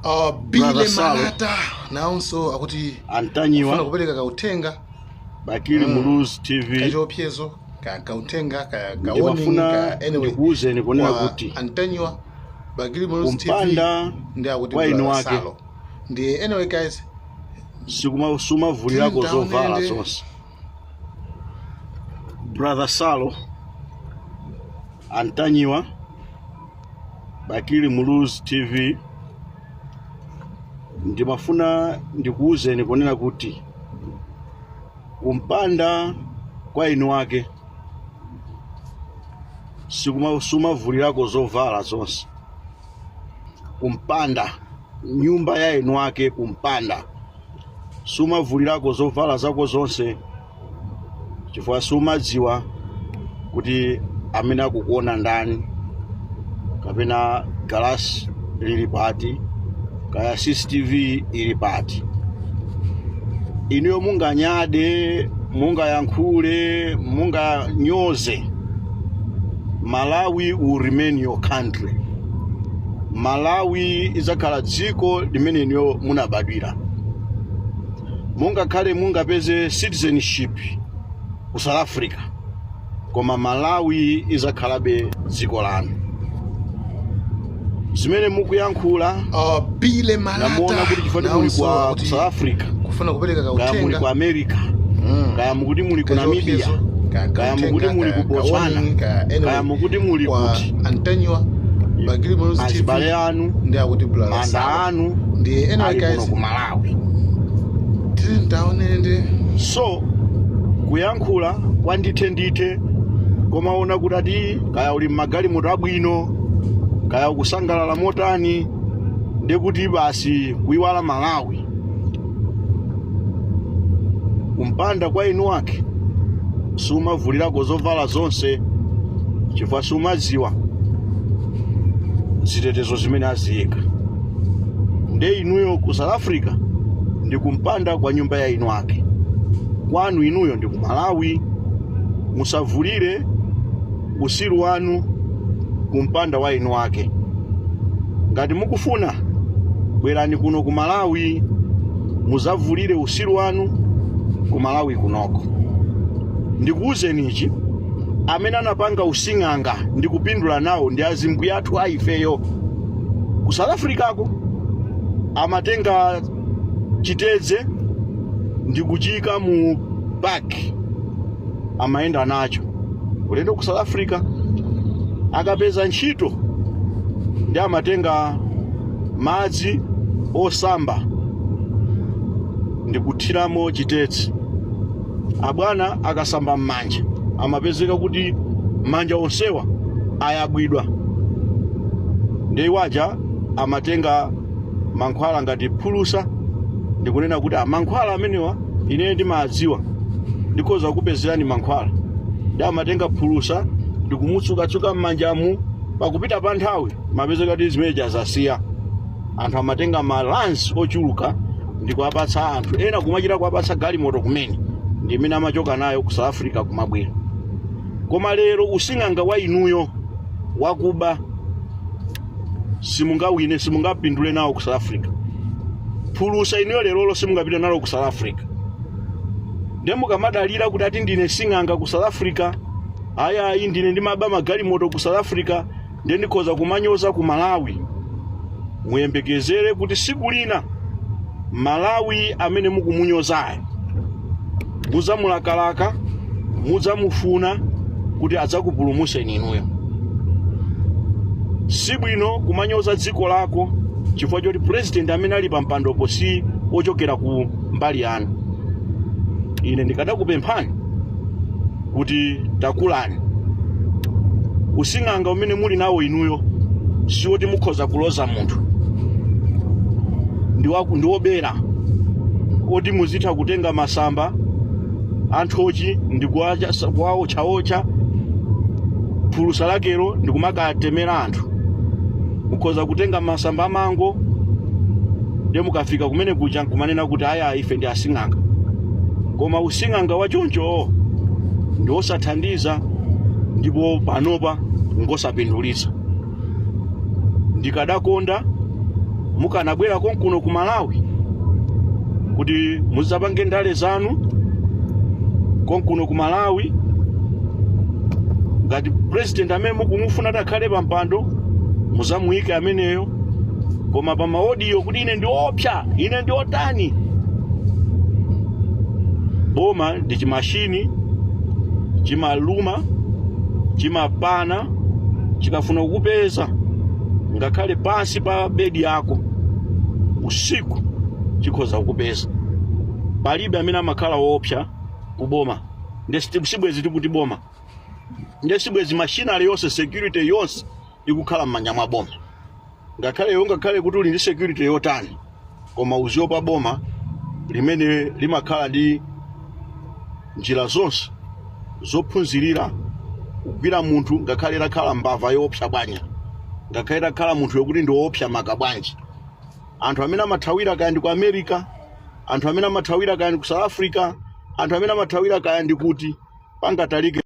Bile Malata naonso akuti Antanyiwa kupereka kautenga Bakili Muluzi TV kajo piezo kautenga ka warning ka anyway ndikuze nikonena kuti Antanyiwa Bakili Muluzi TV ndi akuti Salo ndi anyway guys suma vulirako zovala zonse Brother Salo Antanyiwa Bakili Muluzi TV ndimafuna ndikuuze nikonena kuti kumpanda kwa inu wake suma vulirako zovala zonse kumpanda nyumba ya inu wake kumpanda suma vulirako zovala zako zonse chifukwa sumadziwa kuti amene akukuona ndani kapena galasi lili pati kaya CCTV ili pati inuyo munganyade mungayankhule munganyoze Malawi will remain your country. Malawi izakhala dziko limene inuyo munabadwira. Mungakhale mungapeze citizenship ku South Africa koma Malawi izakhalabe dziko lanu. Zimene mukuyankhula Bile Malata namuona kuti chifukwa muli kwa South Africa kufuna kupereka kautenga kaya muli ku America kaya mukuti muli ku Namibia kaya mukuti muli ku Botswana kaya mukuti muli kuti Antanyiwa Bakili Muluzi TV azibale anu ndi akuti manda anu ndi anyway guys ku Malawi tindaonende so kuyankhula kwandithe koma ona kuti ati kaya uli magali moto abwino kaya ukusangalala motani ndekuti basi kuiwala Malawi kumpanda kwa inu wake sumavulirako zovala zonse chifukwa sumadziwa zitetezo zimene aziyika nde inuyo ku South Africa ndi kumpanda kwa nyumba ya inu wake kwanu inuyo ndi ku Malawi musavulire usiru wanu kumpanda wa inu wake ngati mukufuna bwerani kuno ku Malawi muzavulire usiru wanu ku Malawi kunoko ndikuuzeni ichi amene anapanga using'anga ndikupindula nawo ndi azimbu yathu aifeyo ku South Africa ko amatenga chitedze ndikuchika mu bag amaenda nacho ulendo ku South Africa akapeza ntchito ndi amatenga madzi osamba ndikuthiramo chitedze abwana akasamba m'manja amapezeka kuti manja onsewa ayabwidwa ndi waja amatenga mankhwala ngati phulusa ndikunena kuti mankhwala amenewa ine ndimadziwa ndikhoza kupezerani mankhwala ndi amatenga phulusa ndikumutsuka m'manjamu pakupita pa nthawi mapezeka kuti zimene zasiya anthu amatenga malansi ochuluka ndikuwapatsa anthu ena kumachita kuwapatsa galimoto kumene ndi imene amachoka nayo ku South Africa kumabwera koma lero using'anga wa inuyo wakuba simungawine simungapindule nawo ku South Africa phulusa inuyo lero simungapita nalo ku South Africa ndiye mukamadalira kuti ati ndine sing'anga ku South Africa ayayi ndine ndimaba magalimoto ku South Africa ndiye ndikhoza kumanyoza ku Malawi muyembekezere kuti siku lina Malawi amene mukumunyozayo muzamulakalaka muzamufuna kuti adzakupulumutseni inuyo sibwino kumanyoza dziko lako chifukwa choti president amene ali pa mpandopo si ochokera ku mbali yanu ine ndikadakupemphani kuti takulani using'anga umene muli nawo inuyo siwoti mukhoza kuloza munthu ndiwobera oti muzitha kutenga masamba anthochi ndikuwaotcha phulusa lakero ndikumakatemera anthu mukhoza kutenga masamba amango ndiye mukafika kumene kuja kumanena kuti aya ife ndi asing'anga koma using'anga wachoncho ndi osathandiza ndipo panopa ngosapindulitsa ndikadakonda mukanabwera konkuno ku Malawi kuti muzapange ndale zanu konkuno ku Malawi, ngati president amene mukumufuna takhale pa mpando muzamuyike ameneyo, koma pa maodiyo kuti ine ndi opsa, ine ndi otani. Boma ndi chimashini chimaluma, chimapana, chikafuna kukupeza ngakhale pansi pa bedi yako usiku chikhoza kukupeza. Palibe amene amakhala woopsa kuboma. Ndesibwezi tikuti boma, ndesibwezi machinari yonse, security yonse ikukhala m'manja mwa boma. Ngakhale kuti uli ndi security yotani, koma uziopa boma limene limakhala ndi njira zonse zophunzirira kugwira munthu, ngakhale lakhala mbava yoopsa bwanya, ngakhale lakhala munthu yokuti ndi woopsa maka bwanji. Anthu amene amathawira kaya ndi ku America, anthu amene amathawira kaya ndi ku South Africa, anthu amene amathawira kaya ndi kuti pangatalike